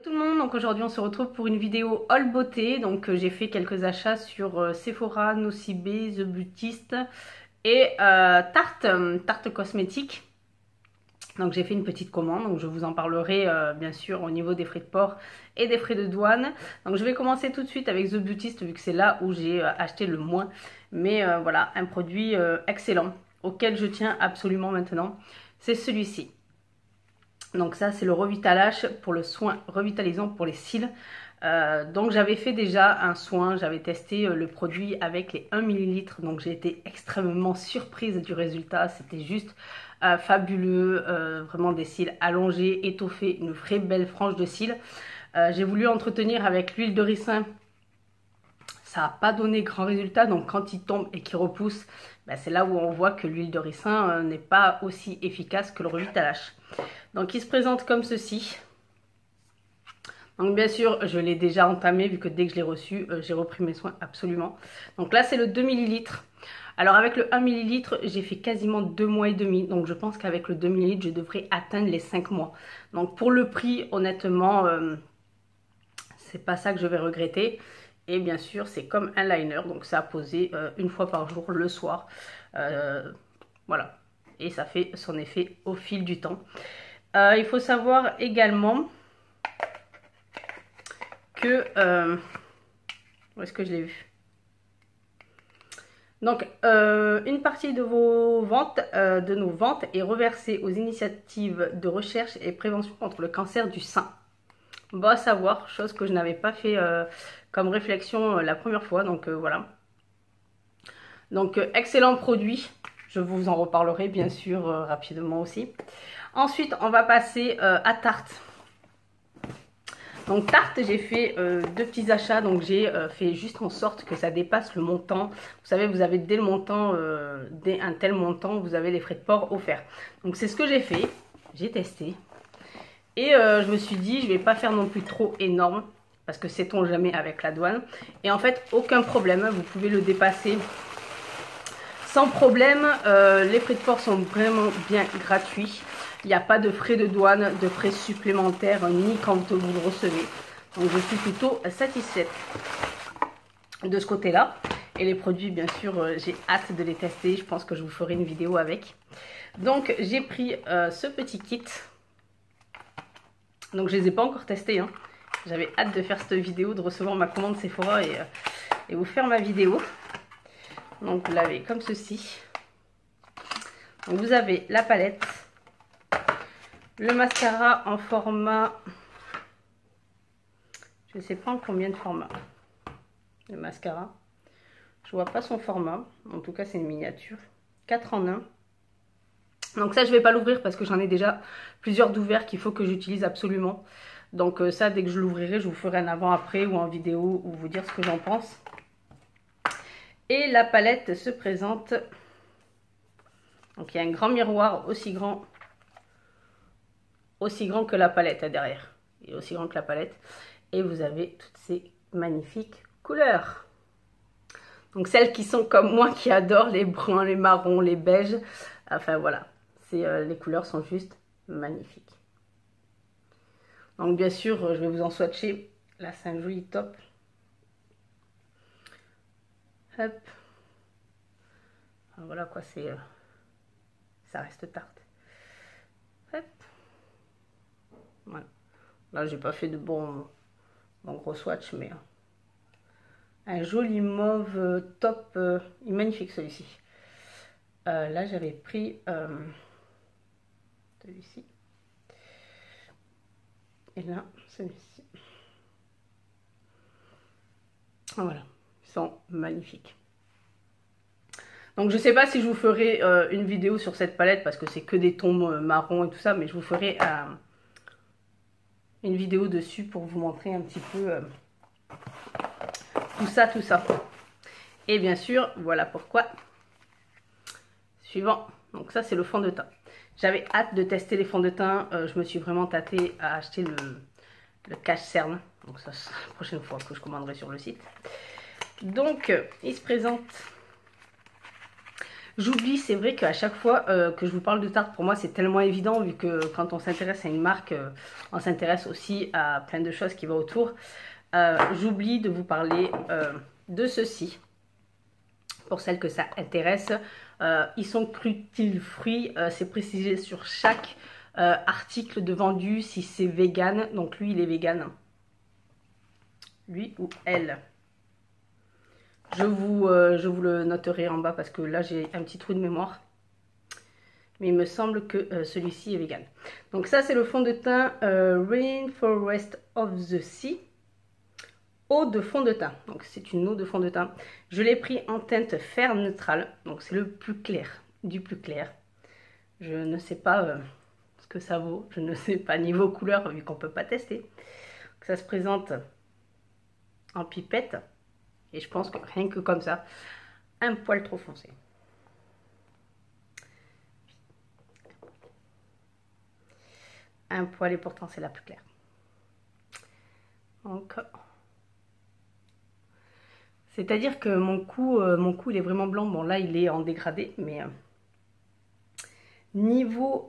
Tout le monde, donc aujourd'hui on se retrouve pour une vidéo haul beauté. Donc j'ai fait quelques achats sur Sephora, Nocibé, The Beautist et Tarte cosmétique. Donc j'ai fait une petite commande, donc je vous en parlerai bien sûr au niveau des frais de port et des frais de douane. Donc je vais commencer tout de suite avec The Beautist vu que c'est là où j'ai acheté le moins. Mais voilà, un produit excellent auquel je tiens absolument maintenant, c'est celui-ci. Donc ça c'est le revitalage pour le soin revitalisant pour les cils. Donc j'avais fait déjà un soin, j'avais testé le produit avec les 1 ml. Donc j'ai été extrêmement surprise du résultat, c'était juste fabuleux. Vraiment des cils allongés, étoffés, une vraie belle frange de cils. J'ai voulu entretenir avec l'huile de ricin. Ça n'a pas donné grand résultat, donc quand il tombe et qu'il repousse, ben c'est là où on voit que l'huile de ricin n'est pas aussi efficace que le revitalage. Donc il se présente comme ceci. Donc bien sûr je l'ai déjà entamé vu que dès que je l'ai reçu j'ai repris mes soins absolument. Donc là c'est le 2 ml. Alors avec le 1 ml j'ai fait quasiment 2 mois et demi. Donc je pense qu'avec le 2 ml je devrais atteindre les 5 mois. Donc pour le prix honnêtement c'est pas ça que je vais regretter. Et bien sûr c'est comme un liner. Donc c'est à poser une fois par jour le soir. Voilà. Et ça fait son effet au fil du temps. Il faut savoir également que... où est-ce que je l'ai vu? Donc, une partie de vos ventes, de nos ventes est reversée aux initiatives de recherche et prévention contre le cancer du sein. Bon à savoir, chose que je n'avais pas fait comme réflexion la première fois, donc voilà. Donc, excellent produit. Je vous en reparlerai bien sûr rapidement aussi. Ensuite, on va passer à Tarte. Donc Tarte, j'ai fait deux petits achats, donc j'ai fait juste en sorte que ça dépasse le montant. Vous savez, vous avez dès le montant, dès un tel montant, vous avez les frais de port offerts. Donc c'est ce que j'ai fait, j'ai testé. Et je me suis dit, je vais pas faire non plus trop énorme, parce que sait-on jamais avec la douane. Et en fait, aucun problème, vous pouvez le dépasser sans problème. Les frais de port sont vraiment bien gratuits. Il n'y a pas de frais de douane, de frais supplémentaires, ni quand vous le recevez. Donc je suis plutôt satisfaite de ce côté-là. Et les produits, bien sûr, j'ai hâte de les tester. Je pense que je vous ferai une vidéo avec. Donc j'ai pris ce petit kit. Donc je ne les ai pas encore testés, hein. J'avais hâte de faire cette vidéo, de recevoir ma commande Sephora et vous faire ma vidéo. Donc vous l'avez comme ceci. Donc, vous avez la palette. Le mascara en format, je ne sais pas en combien de formats, le mascara. Je vois pas son format, en tout cas c'est une miniature. 4 en 1. Donc ça je vais pas l'ouvrir parce que j'en ai déjà plusieurs d'ouverts qu'il faut que j'utilise absolument. Donc ça dès que je l'ouvrirai je vous ferai un avant-après ou en vidéo ou vous dire ce que j'en pense. Et la palette se présente, donc il y a un grand miroir aussi grand que la palette derrière, et aussi grand que la palette, et vous avez toutes ces magnifiques couleurs. Donc celles qui sont comme moi qui adorent les bruns, les marrons, les beiges, enfin voilà, les couleurs sont juste magnifiques. Donc bien sûr je vais vous en swatcher, là c'est un joli top. Hop, voilà quoi, ça reste Tarte. Hop. Voilà. Là, j'ai pas fait de bon gros swatch, mais un joli mauve top. Il est magnifique celui-ci. Là, j'avais pris celui-ci. Et là, celui-ci. Voilà, ils sont magnifiques. Donc, je sais pas si je vous ferai une vidéo sur cette palette parce que c'est que des tons marrons et tout ça, mais je vous ferai une vidéo dessus pour vous montrer un petit peu tout ça. Et bien sûr, voilà pourquoi. Suivant. Donc ça, c'est le fond de teint. J'avais hâte de tester les fonds de teint. Je me suis vraiment tâtée à acheter le cache-cerne. Donc ça, c'est la prochaine fois que je commanderai sur le site. Donc, il se présente J'oublie, c'est vrai qu'à chaque fois que je vous parle de Tarte, pour moi c'est tellement évident vu que quand on s'intéresse à une marque, on s'intéresse aussi à plein de choses qui vont autour. J'oublie de vous parler de ceci. Pour celles que ça intéresse, ils sont crutil fruits, c'est précisé sur chaque article de vendu si c'est vegan. Donc lui il est vegan, lui ou elle. Je vous le noterai en bas parce que là j'ai un petit trou de mémoire. Mais il me semble que celui-ci est vegan. Donc ça c'est le fond de teint Rainforest of the Sea. Eau de fond de teint. Donc c'est une eau de fond de teint. Je l'ai pris en teinte fer neutral. Donc c'est le plus clair du plus clair. Je ne sais pas ce que ça vaut. Je ne sais pas niveau couleur vu qu'on ne peut pas tester. Donc, ça se présente en pipette. Et je pense que rien que comme ça, un poil trop foncé. Un poil et pourtant c'est la plus claire. Donc, c'est-à-dire que mon cou il est vraiment blanc. Bon là il est en dégradé, mais niveau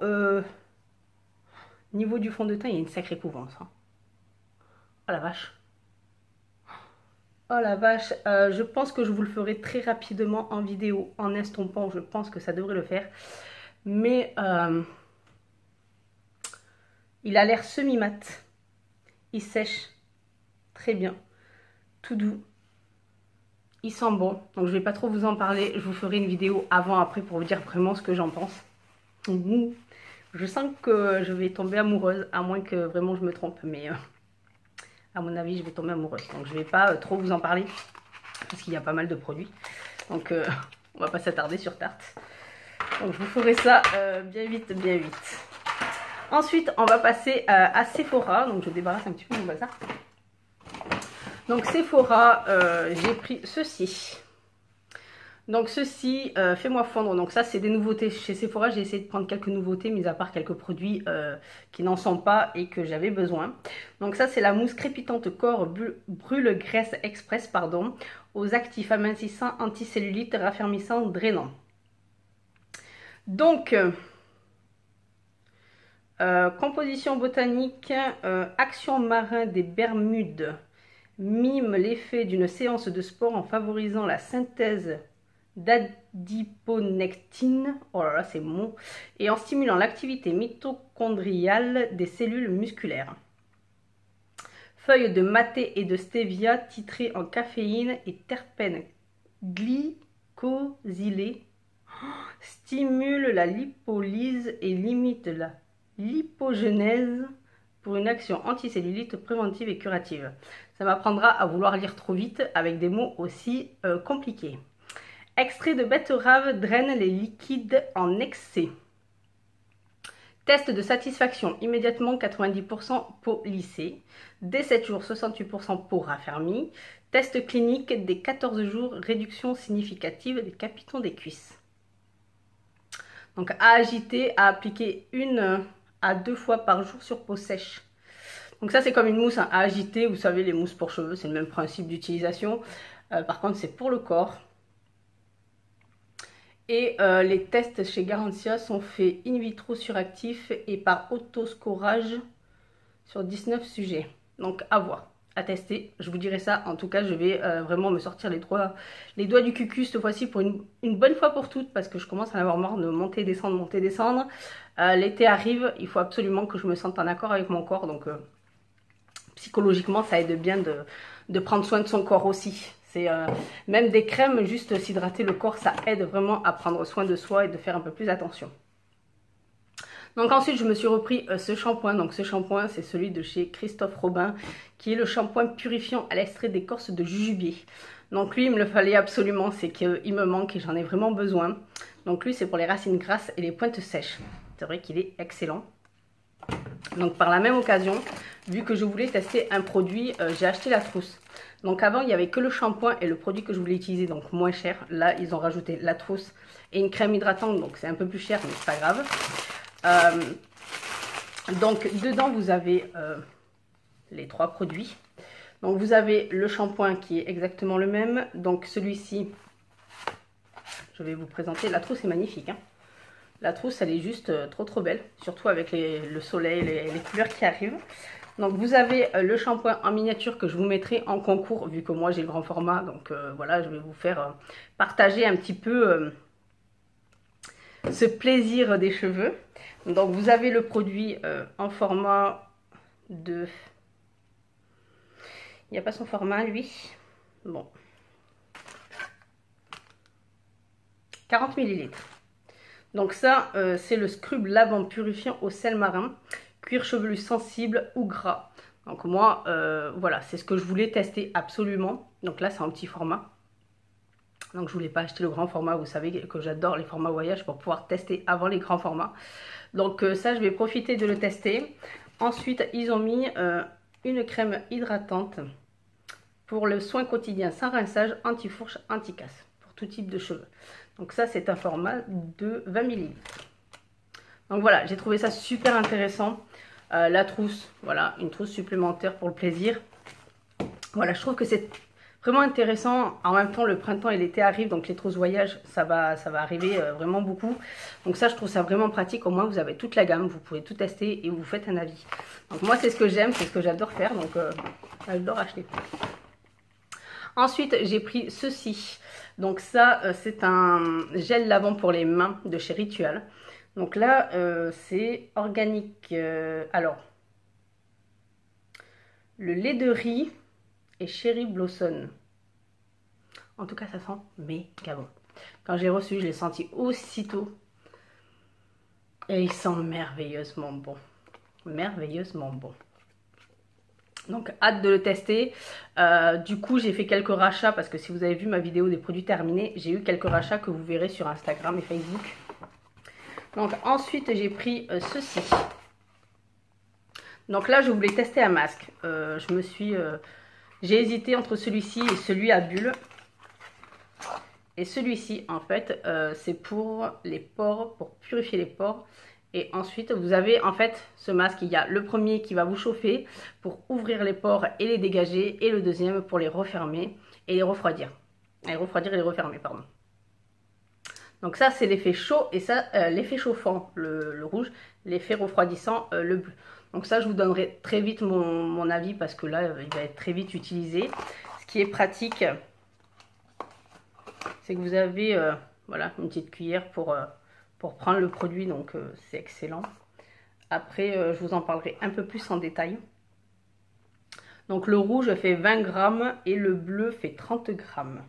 du fond de teint, il y a une sacrée couvrance. Hein. Oh la vache. Oh la vache, je pense que je vous le ferai très rapidement en vidéo, en estompant, je pense que ça devrait le faire. Mais il a l'air semi-mat, il sèche très bien, tout doux, il sent bon. Donc je vais pas trop vous en parler, je vous ferai une vidéo avant-après pour vous dire vraiment ce que j'en pense. Je sens que je vais tomber amoureuse, à moins que vraiment je me trompe, mais... à mon avis, je vais tomber amoureuse. Donc, je ne vais pas trop vous en parler. Parce qu'il y a pas mal de produits. Donc, on va pas s'attarder sur Tarte. Donc, je vous ferai ça bien vite, bien vite. Ensuite, on va passer à Sephora. Donc, je débarrasse un petit peu mon bazar. Donc, Sephora, j'ai pris ceci. Donc, ceci, fais-moi fondre. Donc, ça, c'est des nouveautés chez Sephora. J'ai essayé de prendre quelques nouveautés, mis à part quelques produits qui n'en sont pas et que j'avais besoin. Donc, ça, c'est la mousse crépitante corps brûle graisse express, pardon, aux actifs amincissants, anticellulite, raffermissant, drainant. Donc, composition botanique, action marin des Bermudes, mime l'effet d'une séance de sport en favorisant la synthèse d'adiponectine, oh là là c'est bon, et en stimulant l'activité mitochondriale des cellules musculaires. Feuilles de maté et de stevia titrées en caféine et terpènes glycosylés stimulent la lipolyse et limitent la lipogénèse pour une action anticellulite préventive et curative. Ça m'apprendra à vouloir lire trop vite avec des mots aussi compliqués. Extrait de betterave draine les liquides en excès. Test de satisfaction, immédiatement 90% peau lissée. Dès 7 jours, 68% peau raffermie. Test clinique des 14 jours, réduction significative des capitons des cuisses. Donc à agiter, à appliquer 1 à 2 fois par jour sur peau sèche. Donc ça c'est comme une mousse à agiter, vous savez les mousses pour cheveux, c'est le même principe d'utilisation. Par contre c'est pour le corps. Et les tests chez Garantia sont faits in vitro suractif et par autoscorage sur 19 sujets. Donc à voir, à tester, je vous dirai ça. En tout cas, je vais vraiment me sortir les doigts du cucu cette fois-ci pour une bonne fois pour toutes parce que je commence à en avoir marre de monter, descendre, monter, descendre. L'été arrive, il faut absolument que je me sente en accord avec mon corps. Donc psychologiquement, ça aide bien de prendre soin de son corps aussi. Même des crèmes, juste s'hydrater le corps, ça aide vraiment à prendre soin de soi et de faire un peu plus attention. Donc ensuite, je me suis repris ce shampoing. Donc ce shampoing, c'est celui de chez Christophe Robin, qui est le shampoing purifiant à l'extrait d'écorce de jujubé. Donc lui, il me le fallait absolument, c'est qu'il me manque et j'en ai vraiment besoin. Donc lui, c'est pour les racines grasses et les pointes sèches. C'est vrai qu'il est excellent. Donc par la même occasion, vu que je voulais tester un produit, j'ai acheté la trousse. Donc avant, il n'y avait que le shampoing et le produit que je voulais utiliser, donc moins cher. Là, ils ont rajouté la trousse et une crème hydratante, donc c'est un peu plus cher, mais c'est pas grave. Donc dedans, vous avez les 3 produits. Donc vous avez le shampoing qui est exactement le même. Donc celui-ci, je vais vous présenter. La trousse est magnifique, hein. La trousse, elle est juste trop belle, surtout avec le soleil, les couleurs qui arrivent. Donc vous avez le shampoing en miniature que je vous mettrai en concours, vu que moi j'ai le grand format. Donc voilà, je vais vous faire partager un petit peu ce plaisir des cheveux. Donc vous avez le produit en format de... Il n'y a pas son format lui. Bon. 40 ml. Donc ça, c'est le scrub lavant purifiant au sel marin, cuir chevelu sensible ou gras. Donc moi, voilà, c'est ce que je voulais tester absolument. Donc là, c'est en petit format. Donc je voulais pas acheter le grand format. Vous savez que j'adore les formats voyage pour pouvoir tester avant les grands formats. Donc ça, je vais profiter de le tester. Ensuite, ils ont mis une crème hydratante pour le soin quotidien sans rinçage, anti-fourche, anti-casse pour tout type de cheveux. Donc ça, c'est un format de 20 ml. Donc voilà, j'ai trouvé ça super intéressant. La trousse, voilà, une trousse supplémentaire pour le plaisir. Voilà, je trouve que c'est vraiment intéressant. En même temps, le printemps et l'été arrivent, donc les trousses voyage, ça va arriver vraiment beaucoup. Donc ça, je trouve ça vraiment pratique. Au moins, vous avez toute la gamme, vous pouvez tout tester et vous faites un avis. Donc moi, c'est ce que j'aime, c'est ce que j'adore faire, donc j'adore acheter. Ensuite, j'ai pris ceci. Donc ça, c'est un gel lavant pour les mains de chez Ritual. Donc là, c'est organique. Alors, le lait de riz et Cherry Blossom. En tout cas, ça sent méga bon. Quand j'ai reçu, je l'ai senti aussitôt. Et il sent merveilleusement bon. Merveilleusement bon. Donc, hâte de le tester. Du coup, j'ai fait quelques rachats parce que si vous avez vu ma vidéo des produits terminés, j'ai eu quelques rachats que vous verrez sur Instagram et Facebook. Donc, ensuite, j'ai pris ceci. Donc là, je voulais tester un masque. J'ai hésité entre celui-ci et celui à bulles. Et celui-ci, en fait, c'est pour les pores, pour purifier les pores. Et ensuite, vous avez en fait ce masque. Il y a le premier qui va vous chauffer pour ouvrir les pores et les dégager. Et le deuxième pour les refermer et les refroidir. Les refroidir et les refermer, pardon. Donc ça, c'est l'effet chaud et ça, l'effet chauffant, le rouge. L'effet refroidissant, le bleu. Donc ça, je vous donnerai très vite mon avis parce que là, il va être très vite utilisé. Ce qui est pratique, c'est que vous avez voilà, une petite cuillère pour prendre le produit. Donc c'est excellent. Après, je vous en parlerai un peu plus en détail. Donc le rouge fait 20 grammes et le bleu fait 30 grammes.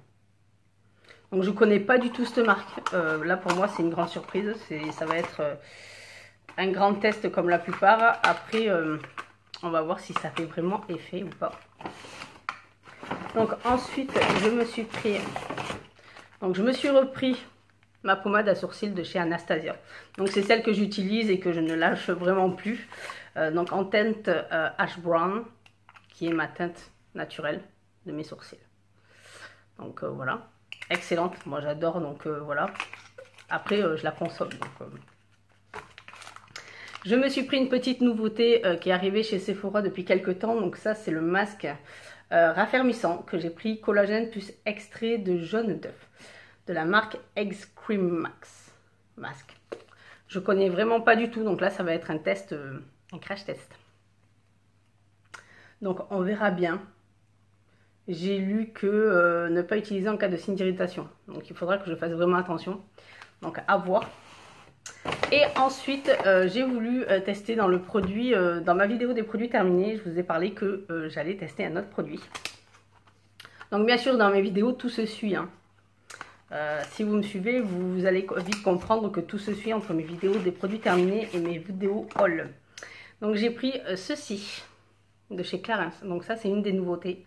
Donc je ne connais pas du tout cette marque. Là, pour moi, c'est une grande surprise. Ça va être... un grand test comme la plupart. Après, on va voir si ça fait vraiment effet ou pas. Donc ensuite, je me suis repris ma pommade à sourcils de chez Anastasia. Donc c'est celle que j'utilise et que je ne lâche vraiment plus. Donc en teinte Ash Brown, qui est ma teinte naturelle de mes sourcils. Donc voilà, excellente. Moi j'adore, donc voilà. Après, je la consomme. Donc, je me suis pris une petite nouveauté qui est arrivée chez Sephora depuis quelques temps. Donc ça, c'est le masque raffermissant que j'ai pris, collagène plus extrait de jaune d'œuf de la marque Eggs Cream Max masque. Je connais vraiment pas du tout, donc là ça va être un test, un crash test. Donc on verra bien. J'ai lu que ne pas utiliser en cas de signe d'irritation. Donc il faudra que je fasse vraiment attention. Donc à voir. Et ensuite, j'ai voulu tester dans le produit, dans ma vidéo des produits terminés, je vous ai parlé que j'allais tester un autre produit. Donc bien sûr, dans mes vidéos, tout se suit. Hein. Si vous me suivez, vous allez vite comprendre que tout se suit entre mes vidéos des produits terminés et mes vidéos haul. Donc j'ai pris ceci de chez Clarins. Donc ça, c'est une des nouveautés.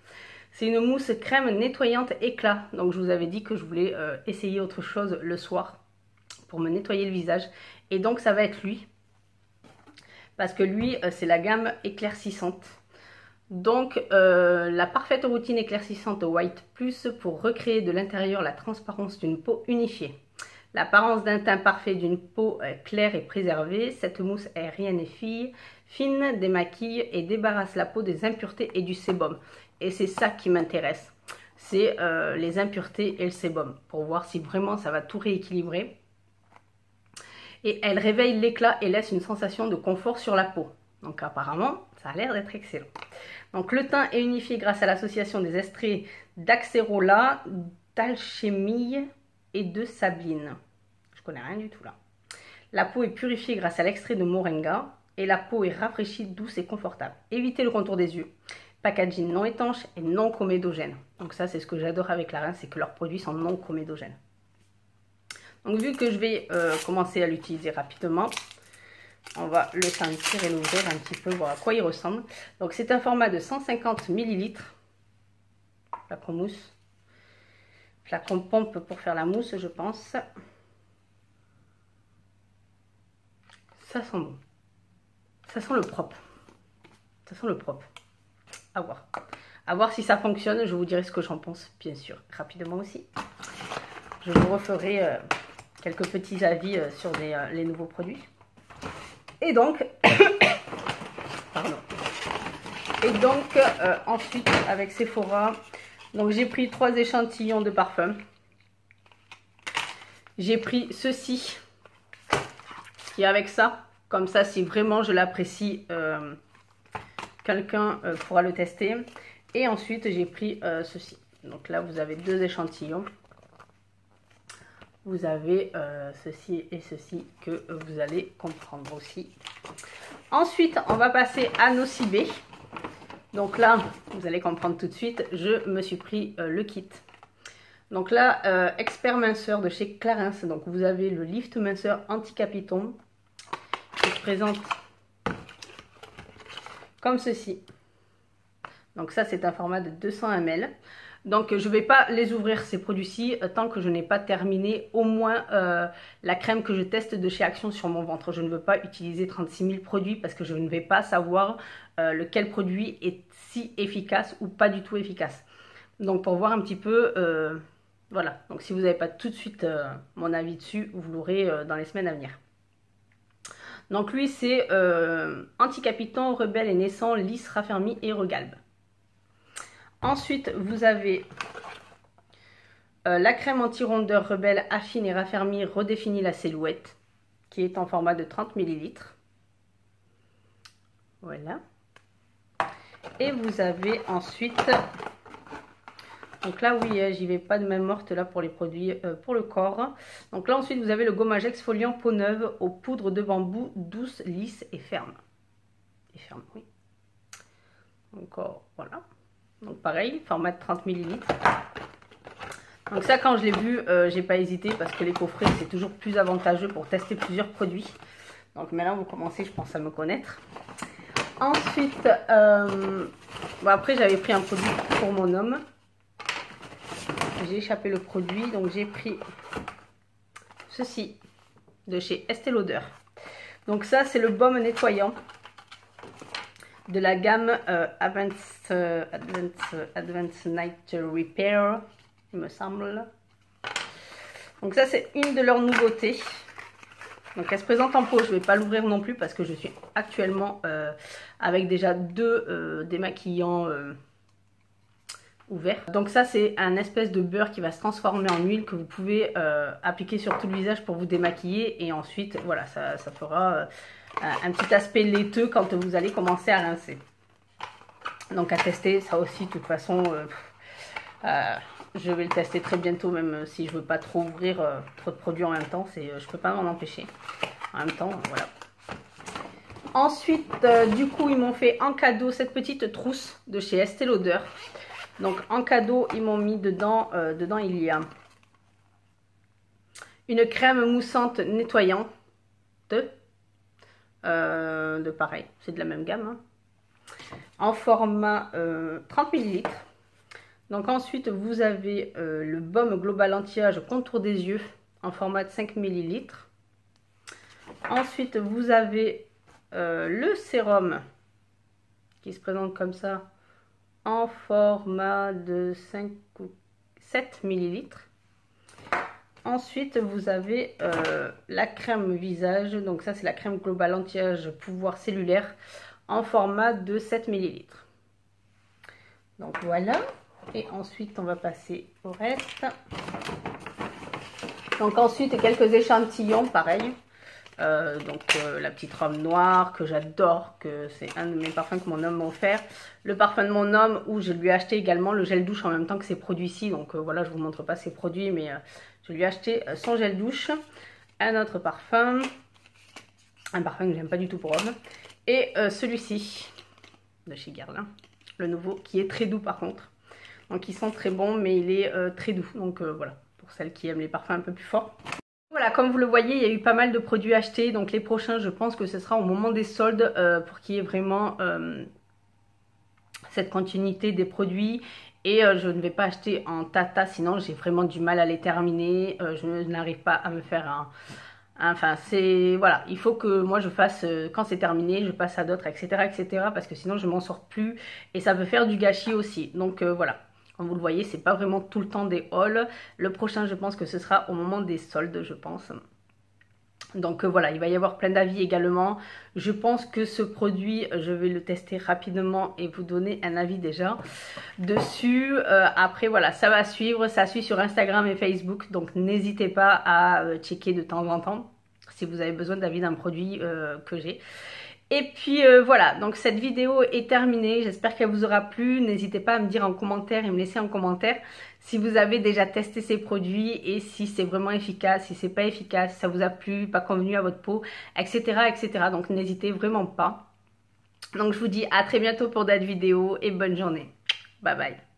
C'est une mousse crème nettoyante éclat. Donc je vous avais dit que je voulais essayer autre chose le soir pour me nettoyer le visage. Et donc ça va être lui. Parce que lui, c'est la gamme éclaircissante. Donc la parfaite routine éclaircissante White Plus pour recréer de l'intérieur la transparence d'une peau unifiée. L'apparence d'un teint parfait d'une peau claire et préservée. Cette mousse aérienne et fine, démaquille et débarrasse la peau des impuretés et du sébum. Et c'est ça qui m'intéresse. c'est les impuretés et le sébum, pour voir si vraiment ça va tout rééquilibrer. Et elle réveille l'éclat et laisse une sensation de confort sur la peau. Donc apparemment, ça a l'air d'être excellent. Donc le teint est unifié grâce à l'association des extraits d'axérola, d'alchimie et de sabline. Je connais rien du tout là. La peau est purifiée grâce à l'extrait de moringa et la peau est rafraîchie, douce et confortable. Évitez le contour des yeux. Packaging non étanche et non comédogène. Donc ça, c'est ce que j'adore avec Clarins, c'est que leurs produits sont non comédogènes. Donc vu que je vais commencer à l'utiliser rapidement, on va le sentir et l'ouvrir un petit peu, voir à quoi il ressemble. Donc c'est un format de 150 ml. Flacon mousse. Flacon pompe pour faire la mousse, je pense. Ça sent bon. Ça sent le propre. Ça sent le propre. À voir. À voir si ça fonctionne. Je vous dirai ce que j'en pense, bien sûr. Rapidement aussi. Je vous referai quelques petits avis sur les nouveaux produits. Et donc, pardon. Et donc, ensuite, avec Sephora, donc j'ai pris 3 échantillons de parfum. J'ai pris ceci, qui est avec ça. Comme ça, si vraiment je l'apprécie, quelqu'un pourra le tester. Et ensuite, j'ai pris ceci. Donc là, vous avez 2 échantillons. Vous avez ceci et ceci que vous allez comprendre aussi. Ensuite, on va passer à Nocibé. Donc là, vous allez comprendre tout de suite, je me suis pris le kit. Donc là, expert minceur de chez Clarins. Donc vous avez le lift minceur anti-capiton qui se présente comme ceci. Donc ça, c'est un format de 200 ml. Donc je ne vais pas les ouvrir ces produits-ci tant que je n'ai pas terminé au moins la crème que je teste de chez Action sur mon ventre. Je ne veux pas utiliser 36 000 produits parce que je ne vais pas savoir lequel produit est si efficace ou pas du tout efficace. Donc pour voir un petit peu, voilà. Donc si vous n'avez pas tout de suite mon avis dessus, vous l'aurez dans les semaines à venir. Donc lui c'est anti-capiton, rebelle et naissant, lisse, raffermi et regalbe. Ensuite, vous avez la crème anti-rondeur rebelle affine et raffermie redéfinit la silhouette qui est en format de 30 ml. Voilà. Et vous avez ensuite, donc là oui, j'y vais pas de main morte là pour les produits pour le corps. Donc là ensuite vous avez le gommage exfoliant peau neuve aux poudres de bambou douce, lisse et ferme. Et ferme, oui. Encore, voilà. Donc pareil, format de 30 ml. Donc ça, quand je l'ai vu, j'ai pas hésité parce que les coffrets, c'est toujours plus avantageux pour tester plusieurs produits. Donc maintenant, vous commencez, je pense, à me connaître. Ensuite, bon, après, j'avais pris un produit pour mon homme. J'ai échappé le produit, donc j'ai pris ceci de chez Estée Lauder. Donc ça, c'est le baume nettoyant de la gamme Advanced Night Repair, il me semble. Donc ça, c'est une de leurs nouveautés. Donc elle se présente en pot, je ne vais pas l'ouvrir non plus parce que je suis actuellement avec déjà 2 démaquillants ouverts. Donc ça, c'est un espèce de beurre qui va se transformer en huile que vous pouvez appliquer sur tout le visage pour vous démaquiller. Et ensuite, voilà, ça fera un petit aspect laiteux quand vous allez commencer à rincer. Donc à tester, ça aussi, de toute façon, je vais le tester très bientôt, même si je ne veux pas trop ouvrir trop de produits en même temps. Je ne peux pas m'en empêcher. En même temps, voilà. Ensuite, du coup, ils m'ont fait en cadeau cette petite trousse de chez Estée Lauder. Donc en cadeau, ils m'ont mis dedans, il y a une crème moussante nettoyante de pareil, c'est de la même gamme, hein, en format 30 ml. Donc ensuite, vous avez le baume global anti-âge contour des yeux en format de 5 ml. Ensuite, vous avez le sérum qui se présente comme ça en format de 5 ou 7 ml. Ensuite, vous avez la crème visage. Donc ça, c'est la crème global anti-âge pouvoir cellulaire en format de 7 ml. Donc voilà. Et ensuite, on va passer au reste. Donc ensuite, quelques échantillons, pareil. La petite robe noire que j'adore, que c'est un de mes parfums que mon homme m'a offert. Le parfum de mon homme où je lui ai acheté également le gel douche en même temps que ses produits-ci. Donc voilà, je vous montre pas ses produits, mais je lui ai acheté son gel douche. Un autre parfum, un parfum que j'aime pas du tout pour homme. Et celui-ci, de chez Guerlain, le nouveau, qui est très doux par contre. Donc ils sont très bons, mais il est très doux. Donc voilà, pour celles qui aiment les parfums un peu plus forts. Voilà, comme vous le voyez, il y a eu pas mal de produits achetés. Donc les prochains, je pense que ce sera au moment des soldes pour qu'il y ait vraiment cette continuité des produits. Et je ne vais pas acheter en tata, sinon j'ai vraiment du mal à les terminer. Je n'arrive pas à me faire un... Enfin, c'est... Voilà, il faut que moi je fasse, quand c'est terminé, je passe à d'autres, etc., etc. Parce que sinon je m'en sors plus. Et ça peut faire du gâchis aussi. Donc voilà. Comme vous le voyez, c'est pas vraiment tout le temps des hauls. Le prochain, je pense que ce sera au moment des soldes, je pense. Donc voilà, il va y avoir plein d'avis également. Je pense que ce produit, je vais le tester rapidement et vous donner un avis déjà dessus. Après voilà, ça va suivre. Ça suit sur Instagram et Facebook. Donc n'hésitez pas à checker de temps en temps si vous avez besoin d'avis d'un produit que j'ai. Et puis voilà, donc cette vidéo est terminée, j'espère qu'elle vous aura plu. N'hésitez pas à me dire en commentaire et me laisser en commentaire si vous avez déjà testé ces produits et si c'est vraiment efficace, si c'est pas efficace, si ça vous a plu, pas convenu à votre peau, etc. etc. Donc n'hésitez vraiment pas. Donc je vous dis à très bientôt pour d'autres vidéos et bonne journée. Bye bye.